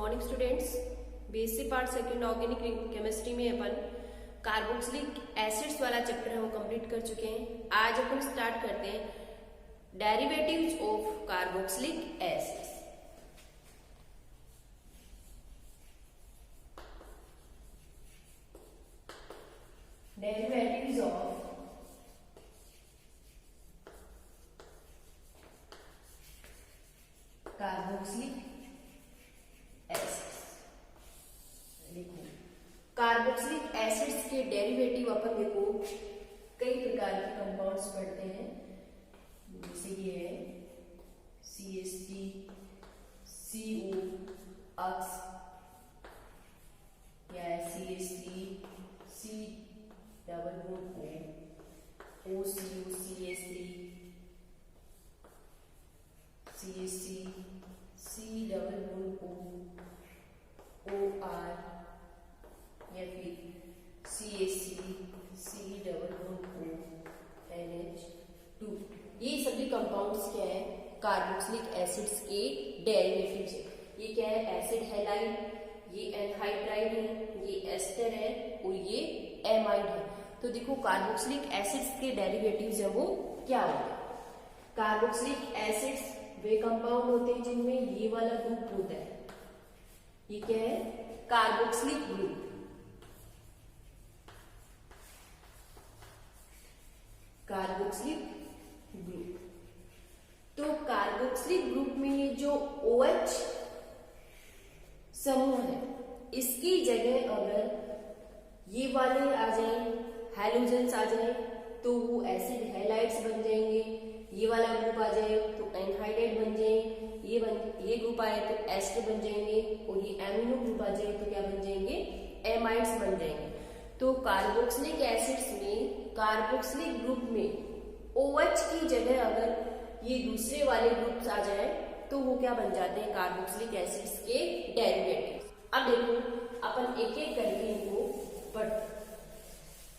Morning students. BSc part second organic chemistry में अपन carboxylic acids वाला chapter है वो कंप्लीट कर चुके हैं। आज अपन स्टार्ट करते हैं derivatives of carboxylic acids. Derivatives of carboxylic acids. देखो कार्बोक्सिलिक एसिड्स के डेरिवेटिव अपन देखो कई प्रकार के कंपाउंड्स पढ़ते हैं, जैसे ये है CH3, CO अक्स या CH3 C double bond O, OCO CH3 CH3 C double bond O, OR या फिर CH3 C double bond O NH2। ये सभी कंपाउंड्स क्या है, कार्बोक्सिलिक एसिड्स के डेरिवेटिव्स है। ये क्या है, एसिड हैलाइड, ये एनहाइड्राइड है, ये एस्टर है और ये एमाइड है। तो देखो कार्बोक्सिलिक एसिड्स के डेरिवेटिव्स है वो क्या होते हैं। कार्बोक्सिलिक एसिड्स वे कंपाउंड होते हैं जिनमें ये वाला ग्रुप होता है। ये क्या है, कार्बोक्सिलिक ग्रुप। Carboxylic group. तो कार्बोक्सिलिक ग्रुप में ये जो OH समूह है, इसकी जगह अगर ये वाले आ जाए, हैलोजेंस आ जाए, तो वो एसिड हैलाइड्स बन जाएंगे। ये वाला ग्रुप आ जाए तो एनहाइड्राइड बन जाए, ये ग्रुप आए तो एस्टर बन जाएंगे, और ये एमिनो ग्रुप आ जाए तो क्या बन जाएंगे, एमाइड्स बन जाएंगे। तो कार्बोक्सिलिक एसिड्स में कार्बोक्सिलिक ग्रुप में OH की जगह अगर ये दूसरे वाले ग्रुप्स आ जाए तो वो क्या बन जाते हैं, कार्बोक्सिलिक एसिड्स के डेरिवेटिव्स। अब देखो अपन एक एक करके इनको पढ़।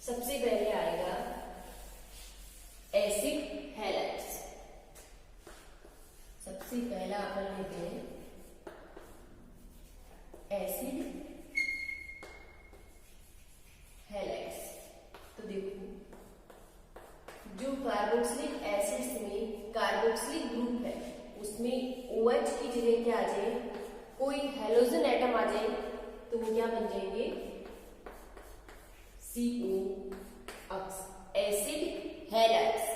सबसे पहले आएगा एसिड हैलाइड्स। सबसे पहला अपन लेते हैं एसिड हैलाइड्स। तो देखो जो कार्बोक्सिलिक एसिड्स में कार्बोक्सिलिक ग्रुप है उसमें OH की जगह क्या आ जाए, कोई हैलोजन एटम आ जाए तो वो क्या बन जाएंगे, CO अक्स, एसिड हैलाइड्स।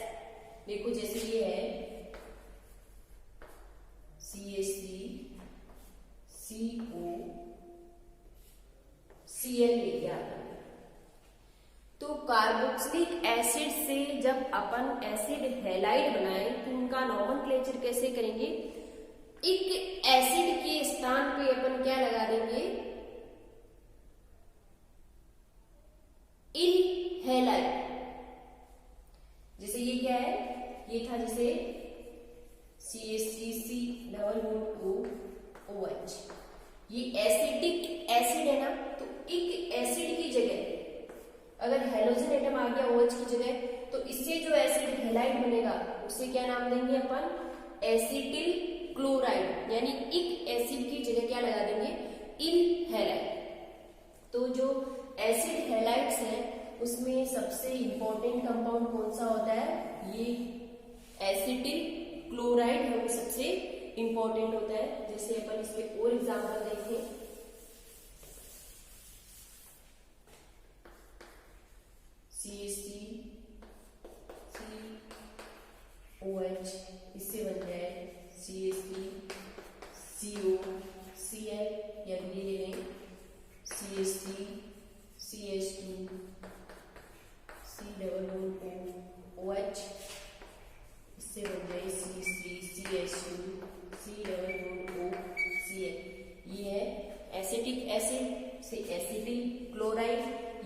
देखो जैसे ये है CH3 CO Cl ले गया। तो कार्बोक्सिलिक एसिड से जब अपन एसिड हैलाइड बनाए तो उनका नॉमेनक्लेचर कैसे करेंगे, एक एसिड के स्थान पे अपन क्या लगा देंगे, इल हैलाइड। जैसे ये क्या है, ये था जैसे CH3C double bond O OH, ये एसिडिक एसिड है ना, तो एक एसिड की जगह अगर हैलोजन एटम आ गया OH की जगह, तो इससे जो एसिड हैलाइड बनेगा उसे क्या नाम देंगे अपन, एसिटिल क्लोराइड। यानी एक एसिड की जगह क्या लगा देंगे, इल हैलाइड। तो जो एसिड हैलाइड्स है उसमें सबसे इंपॉर्टेंट कंपाउंड कौन सा होता है, ये एसिटिल क्लोराइड है, वो सबसे इंपॉर्टेंट होता है। जैसे अपन इस पे और एग्जांपल देखें, CH3 COH, इससे बन जाए CH3 CO Cl, या फिर ये लें CH3 CH2 C double bond OH, इससे बन जाए CH3 CH2 C double bond O Cl। ये है एसिटिक एसिड से एसिटिल क्लोराइड,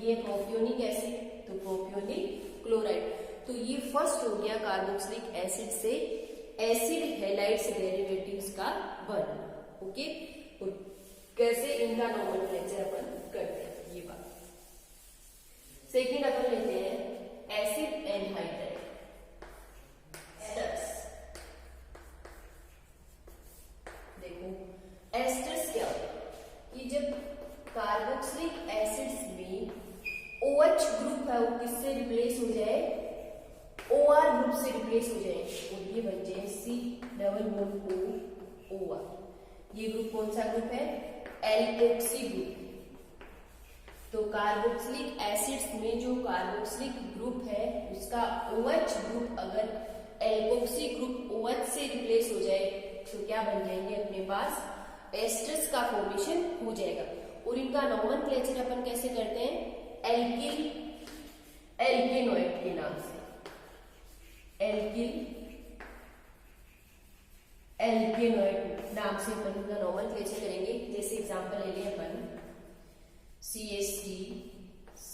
ये प्रोपियोनिक एसिड तो प्रोपियोनिक क्लोराइड। तो ये फर्स्ट हो गया कार्बोक्सिलिक एसिड से एसिड हैलाइड्स डेरिवेटिव्स का वर्णन। ओके, और कैसे इनका नॉमेनक्लेचर अपन करते हैं ये बात। सेकेंड अपन लेते हैं एसिड एनहाइड्राइड। देखो एस्टर्स क्या होता है, से रिप्लेस हो जाए और ये बन जाए C double bond O OR। ये ग्रुप कौन सा ग्रुप है? Alkoxy group. तो कार्बोक्सिलिक एसिड्स में जो कार्बोक्सिलिक ग्रुप है उसका OH ग्रुप अगर एल्कोक्सी ग्रुप OH से रिप्लेस हो जाए तो क्या बन जाएंगे अपने पास? एस्टर्स का फॉर्मेशन हो जाएगा। और इनका नोमेनक्लेचर अपन कैसे करते हैं? एल्किल एल्केनोइड के नाम से। एल्किल एल्केनोइड नाम से अपन इनका नोमेनक्लेचर करेंगे। जैसे एग्जांपल ले लें अपन CH3 C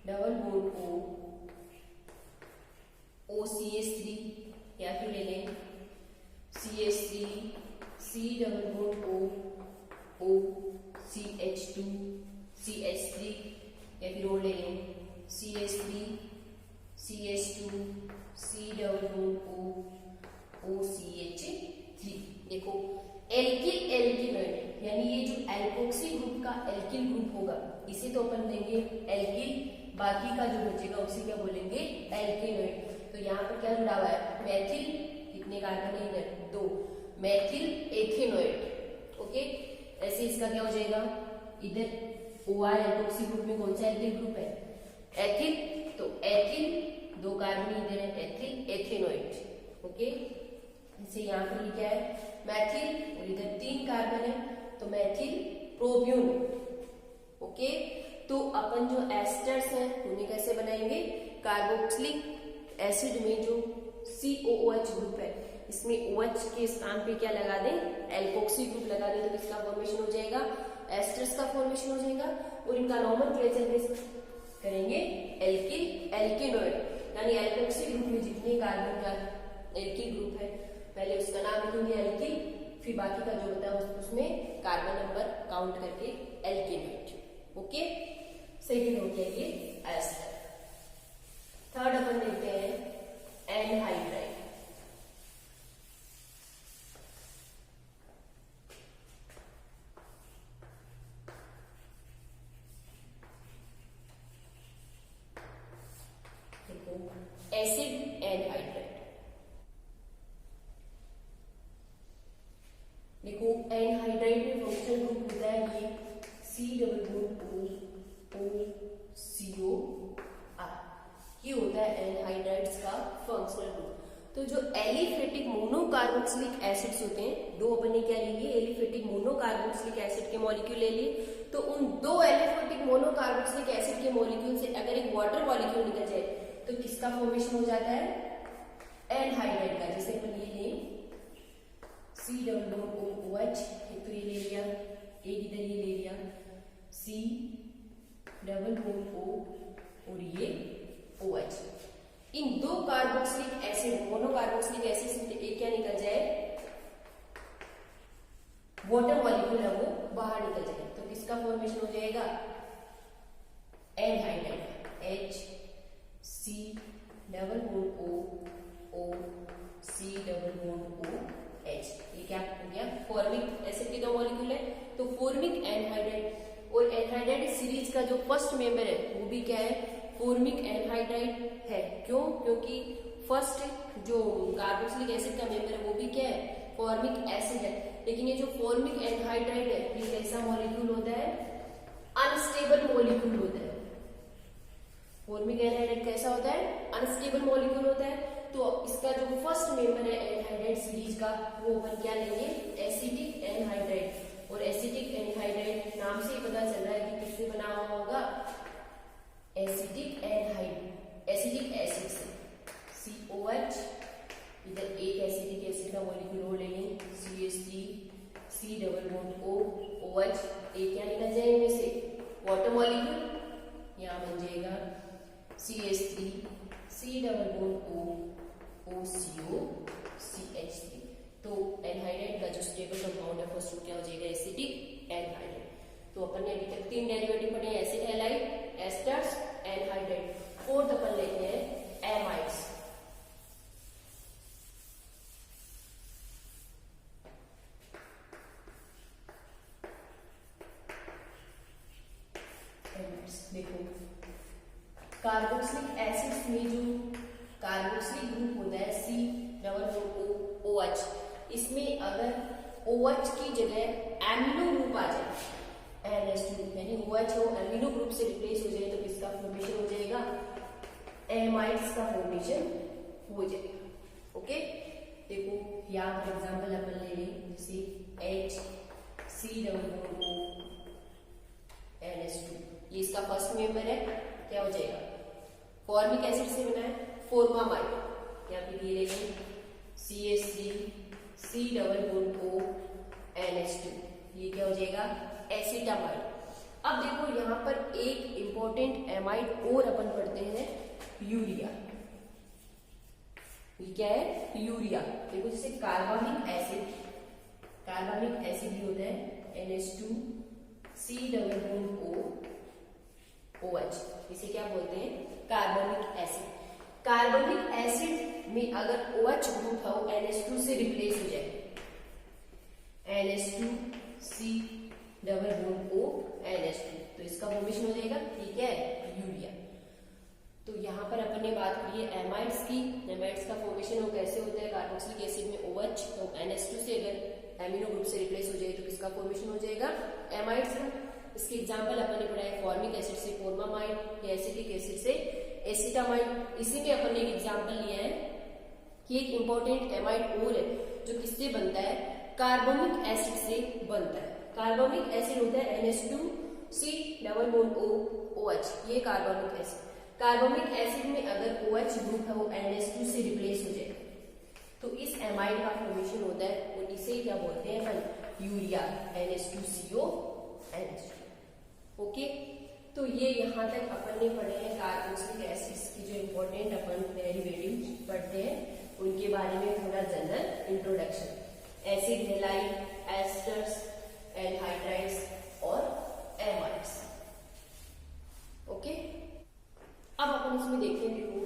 double bond O OCH3, या फिर ले लें CH3 C double bond O OCH2 CH3, या फिर और ले लें CH3 CH2 C double bond O OCH3। देखो एल्किल एल्केनोइड यानी ये जो एल्कोक्सी ग्रुप का एल्किल ग्रुप होगा इसे तो अपन देंगे एल्किल, बाकी का जो बचेगा उसे क्या बोलेंगे? एल्केनोइड। तो यहाँ पर क्या जुड़ा हुआ है? मैथिल, कितने कार्बन है इधर? 2, मैथिल एथेनोइड। ओके, ऐसे इसका क्या हो जाएगा? इधर OR एल्कोक्सी ग्रुप में कौन सा एल्किल ग्रुप है? एथिल। तो एथिल 2 कार्बन इधर है, एथिल एथेनोइड। ओके, जैसे यहाँ पर क्या है? मैथिल, और इधर 3 कार्बन है तो मैथिल प्रोप्यून। ओके, तो अपन जो एस्टर्स हैं उन्हें कैसे बनाएंगे? कार्बोक्सिलिक एसिड में जो COOH ग्रुप है इसमें OH के स्थान पे क्या लगा दें? एल्कोक्सी ग्रुप लगा दें तो किसका फॉर्मेशन हो जाएगा? एस्टर्स का फॉर्मेशन हो जाएगा। और इनका नोमेनक्लेचर करेंगे एल्किल एल्केनोइड यानी एल्कोक्सी ग्रुप में जितने कार्बन का एल्किल ग्रुप है पहले उसका नाम लिखेंगे एल्किल, फिर बाकी का जो होता है उसमें कार्बन नंबर काउंट करके एल्केनोइड। ओके, सेकंड हो गया ये एस्टर। थर्ड अपन देखते हैं एनहाइड्राइड। देखो एसिड एनहाइड्राइड। देखो एनहाइड्राइड में फंक्शनल ग्रुप होता है ये C double bond OCO R। ये होता है एनहाइड्राइड्स का फंक्शनल ग्रुप। तो जो एलिफेटिक मोनोकार्बोक्सिलिक एसिड्स होते हैं, 2 अपन ने क्या ले लिए? एलिफेटिक मोनोकार्बोक्सिलिक एसिड के मॉलिक्यूल ले लिए। तो उन 2 एलिफेटिक मोनोकार्बोक्सिलिक एसिड के मॉलिक्यूल से अगर एक वाटर मॉलिक्यूल निकल जाए तो किसका फॉर्मेशन हो जाता है? एनहाइड्राइड का। जैसे अपन ये लें C डबल बॉन्ड OH, एक तो ये ले लिया, एक इधर ये ले लिया C डबल बॉन्ड O और ये OH। इन 2 कार्बोक्सिलिक एसिड मोनोकार्बोक्सिलिक एसिड से एक क्या निकल जाए? वाटर मॉलिक्यूल है वो बाहर निकल जाए तो किसका फॉर्मेशन हो जाएगा? Anhydride HC double bond O C double bond OH। ये क्या हो गया? फॉर्मिक एसिड के 2 मॉलिक्यूल है तो फॉर्मिक एनहाइड्राइड। और एनहाइड्राइड सीरीज का जो फर्स्ट मेंबर है वो भी क्या है? फॉर्मिक एनहाइड्राइड है। क्यों? क्योंकि फर्स्ट जो कार्बोक्सिलिक एसिड का मेंबर है वो भी क्या है? फॉर्मिक एसिड है। लेकिन ये जो फॉर्मिक एनहाइड्राइड है ये कैसा मॉलिक्यूल होता है? अनस्टेबल मॉलिक्यूल होता है। फॉर्मिक एनहाइड्राइड कैसा होता है? अनस्टेबल मॉलिक्यूल होता है। तो इसका जो फर्स्ट मेंबर है एनहाइड्राइड सीरीज का वो अपन क्या लेंगे? Acetic anhydride. और एसिटिक एनहाइड्राइड नाम से ही पता चल रहा है कि किससे बना हुआ होगा? एसिटिक एनहाइड एसिटिक एसिड से। COH, इधर एक एसिटिक एसिड का मॉलिक्यूल और ले लें CH3 C double bond O OH। एक क्या निकल जाए इनमें से? Water molecule. यहाँ बन जाएगा CH3 C double bond O OCO CH3। तो एनहाइड्राइड का जो स्टेबल कंपाउंड है फर्स्ट क्या हो जाएगा? Acetic anhydride. तो अपन ने अभी तक 3 डेरिवेटिव पढ़े हैं, acid halide, esters, anhydride. Fourth अपन लेते हैं एमाइड्स। देखो कार्बोक्सिलिक एसिड्स में जो कार्बोक्सिलिक OH, इसमें अगर OH की जगह एमिनो ग्रुप आ जाए, NH2 यानी OH हो एमिनो ग्रुप से रिप्लेस हो जाए तो किसका फॉर्मेशन हो जाएगा, एमाइड्स का फॉर्मेशन हो जाएगा। ओके, देखो यहाँ पर एग्जांपल अपन ले लें, जैसे HCOO NH2, ये इसका फर्स्ट मेंबर है, क्या हो जाएगा, फॉर्मिक एसिड से बना है, फॉर्मामाइड। यहाँ पे ये ले लें CH3 COO NH2, ये क्या हो जाएगा, एसिटामाइड। अब देखो यहाँ पर एक इंपॉर्टेंट एमाइड और अपन पढ़ते हैं, यूरिया। ये क्या है, यूरिया। देखो जैसे कार्बोनिक एसिड भी होता है NH2 COO OH, इसे क्या बोलते हैं, कार्बोनिक एसिड। कार्बोनिक एसिड में अगर OH ग्रुप हो NH2 से रिप्लेस हो जाए, NH2 COO NH2, तो इसका फॉर्मेशन हो जाएगा, ठीक है, यूरिया। तो यहाँ पर अपन ने बात की है एमाइड्स की। एमाइड्स का फॉर्मेशन वो कैसे होता है, कार्बोक्सिलिक एसिड में OH तो NH2 से अगर एमिनो ग्रुप से रिप्लेस हो जाए तो किसका फॉर्मेशन हो जाएगा, एमाइड्स का। इसके एग्जांपल अपन ने पढ़ा है, फॉर्मिक एसिड से फॉर्मामाइड, या एसिटिक एसिड से एसिटामाइड। इसी में अपन ने एक एग्जांपल लिया है कि एक इंपॉर्टेंट एमाइड और है जो किससे बनता है, कार्बोनिक एसिड से बनता है। कार्बोनिक एसिड होता है NH2 COO OH, ये कार्बोनिक एसिड। कार्बोनिक एसिड में अगर OH ग्रुप है वो NH2 से रिप्लेस हो जाए तो इस एमाइड का फॉर्मेशन होता है, और इसे क्या बोलते हैं अपन, यूरिया, NH2CO NH2। ओके, तो ये यहाँ तक अपन ने पढ़े हैं कार्बोक्सिलिक एसिड्स की जो इंपॉर्टेंट अपन डेरिवेटिव पढ़ते हैं उनके बारे में थोड़ा general introduction, acid, halide, esters, anhydrides और एमाइड्स। ओके, अब अपन इसमें देखते हैं, देखो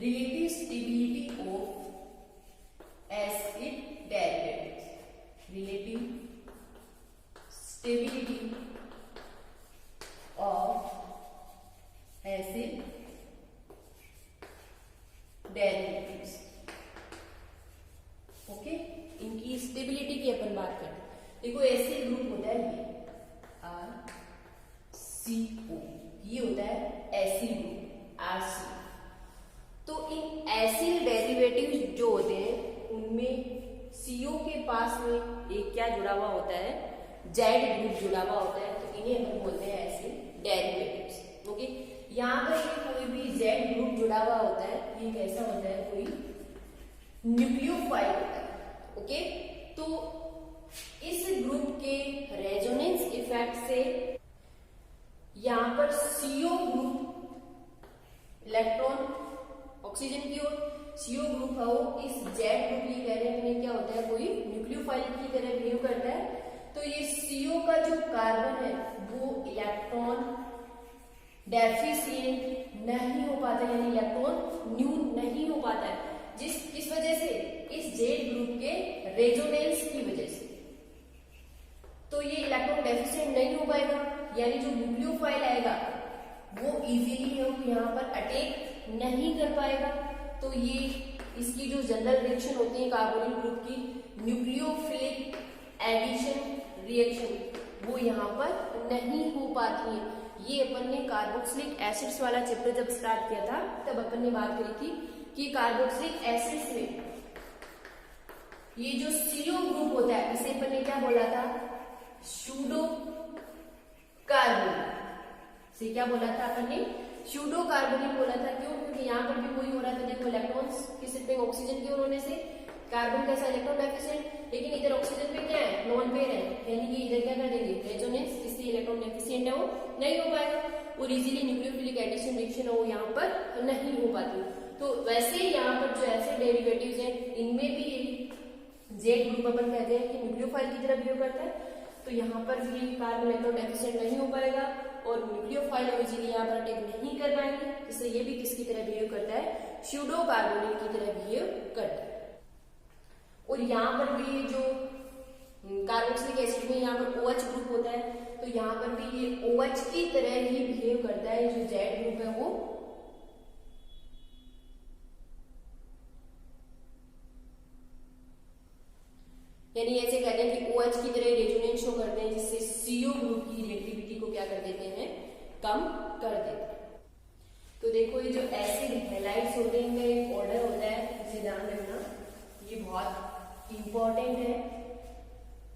relative stability of acid derivatives, relative stability of acid derivatives. Okay, इनकी स्टेबिलिटी की अपन बात करते हैं। देखो एसिड ग्रुप होता है ये RCO, ये होता है एसिड ग्रुप RC। तो इन एसिड डेरिवेटिव्स जो होते हैं उनमें CO के पास में एक क्या जुड़ा हुआ होता है, Z ग्रुप जुड़ा हुआ होता है, तो इन्हें अपन बोलते हैं एसिड डेरिवेटिव्स। ओके, यहाँ पर ये कोई भी Z ग्रुप जुड़ा हुआ होता है, ये कैसा होता है, कोई न्यूक्लियोफाइल होता है। ओके, तो इस ग्रुप के रेजोनेंस इफेक्ट से यहाँ पर CO ग्रुप इलेक्ट्रॉन ऑक्सीजन की ओर, CO ग्रुप है वो इस Z ग्रुप ये कह रहे हैं क्या होता है, कोई न्यूक्लियोफाइल की तरह बिहेव करता है। तो ये CO का जो कार्बन है वो इलेक्ट्रॉन डेफिशिएंट नहीं हो पाता, यानी इलेक्ट्रॉन न्यून नहीं हो पाता है, किस वजह से, इस Z ग्रुप के रेजोनेंस की वजह से। तो ये इलेक्ट्रॉन डेफिशिएंट नहीं हो पाएगा, यानी जो न्यूक्लियोफाइल आएगा वो इजीली यहाँ पर अटैक नहीं कर पाएगा। तो ये इसकी जो जनरल रिएक्शन होती है कार्बोनिल ग्रुप की, न्यूक्लियोफिलिक एडिशन रिएक्शन, वो यहाँ पर नहीं हो पाती है। ये अपन ने कार्बोक्सिलिक एसिड्स वाला चैप्टर जब स्टार्ट किया था तब अपन ने बात करी थी कि कार्बोक्सिलिक एसिड्स में ये जो CO ग्रुप होता है इसे अपन ने क्या बोला था, सूडो कार्बोनिल से क्या बोला था अपन ने, सूडो कार्बोनिल बोला था। क्यों, क्योंकि यहाँ पर भी वही हो रहा था, देखो इलेक्ट्रॉन्स की शिफ्टिंग ऑक्सीजन की ओर होने से कार्बन कैसा इलेक्ट्रॉन डेफिशिएंट, लेकिन इधर ऑक्सीजन पे क्या है, नॉन पेयर है, यानी कि इधर क्या कर देंगे, रेजोनेंस, इसलिए इलेक्ट्रॉन डेफिशिएंट है वो नहीं हो पाएगा, और इजीली न्यूक्लियोफिलिक एडिशन रिएक्शन है वो यहाँ पर नहीं हो पाती। तो वैसे ही यहाँ पर जो एसिड डेरिवेटिव्स हैं इनमें भी Z ग्रुप अपन कहते हैं कि न्यूक्लियोफाइल की तरह बिहेव करता है। तो यहाँ पर भी कार्बन इलेक्ट्रॉन डेफिशिएंट नहीं हो पाएगा और न्यूक्लियोफाइल इजीली यहाँ पर अटैक नहीं कर पाएंगे, इसलिए ये भी किसकी तरह बिहेव करता है, सूडो कार्बोनिल की तरह बिहेव करता है। और यहाँ पर भी जो कार्बोक्सिलिक एसिड में यहाँ पर OH ग्रुप होता है, तो यहाँ पर भी ये OH की तरह ही बिहेव करता है, जो Z ग्रुप है वो यानी ऐसे कहते हैं कि OH की तरह रेजोनेंस शो करते हैं, जिससे CO ग्रुप की रिएक्टिविटी को क्या कर देते हैं, कम कर देते हैं। तो देखो ये जो एसिड हैलाइड्स होते हैं इनका एक ऑर्डर होता है, इसे ध्यान रखना, ये बहुत इंपॉर्टेंट है।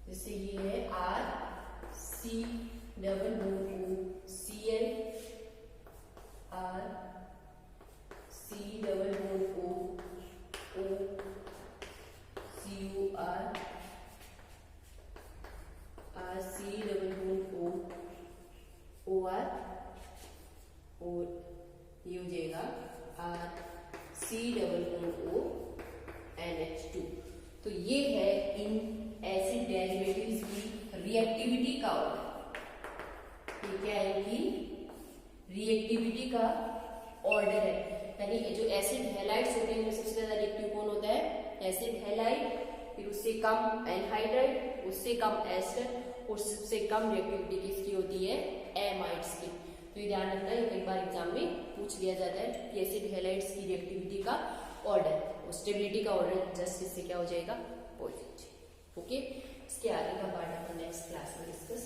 जैसे ये है RCOOCl, RCOOCOR, और ये हो जाएगा RCOONH2। तो ये है इन एसिड डेरिवेटिव्स की रिएक्टिविटी का ऑर्डर। ये क्या है कि रिएक्टिविटी का ऑर्डर है, यानी जो एसिड हैलाइड्स होते हैं उनमें सबसे ज्यादा रिएक्टिव कौन होता है, एसिड हैलाइड, फिर उससे कम एनहाइड्राइड, उससे कम एस्टर, और सबसे कम रिएक्टिविटी किसकी होती है, एमाइड्स की। तो ये ध्यान रखना है, कई बार एग्जाम में पूछ लिया जाता है कि एसिड हैलाइड्स की रिएक्टिविटी का ऑर्डर और स्टेबिलिटी का ऑर्डर जस्ट इससे क्या हो जाएगा, पॉजिटिव। ओके, इसके आगे का पार्ट अपन नेक्स्ट क्लास में डिस्कस